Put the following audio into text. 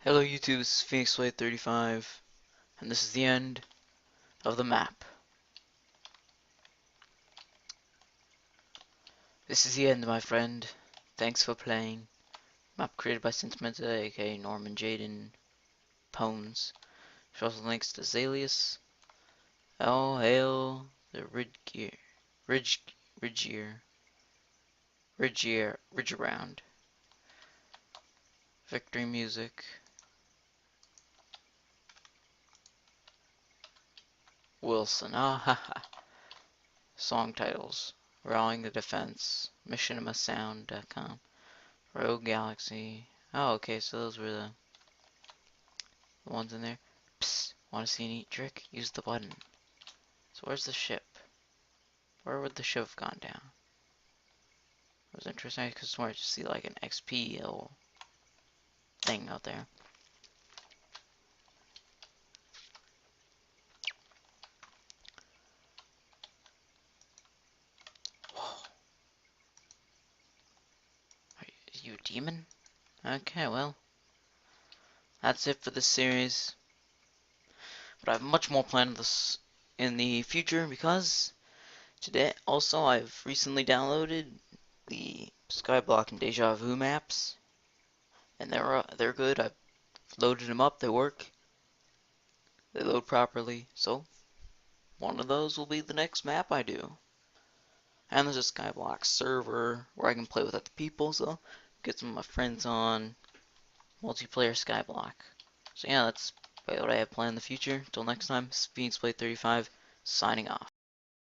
Hello YouTube, this is PhoenixBlade35, and this is the end of the map. This is the end, my friend. Thanks for playing. Map created by Sentimenta, aka Norman Jaden Pones. There's also links to Zalius, El Hail, the Ridge, Ridge Around, Victory Music, Wilson, Song titles, Rallying the Defense, MissionimaSound.com. Rogue Galaxy. Oh, okay, so those were the ones in there. Psst, want to see a neat trick? Use the button. So where's the ship? Where would the ship have gone down? It was interesting because I just see like an XP little thing out there. Whoa. Are you a demon? Okay, well, that's it for this series. But I have much more planned this in the future because today also I've recently downloaded the Skyblock and Deja Vu maps, and they're good. I've loaded them up. They work. They load properly. So one of those will be the next map I do. And there's a Skyblock server where I can play with other people. So get some of my friends on multiplayer Skyblock. So yeah, that's what I have planned in the future. Until next time, PhoenixBlade35 signing off.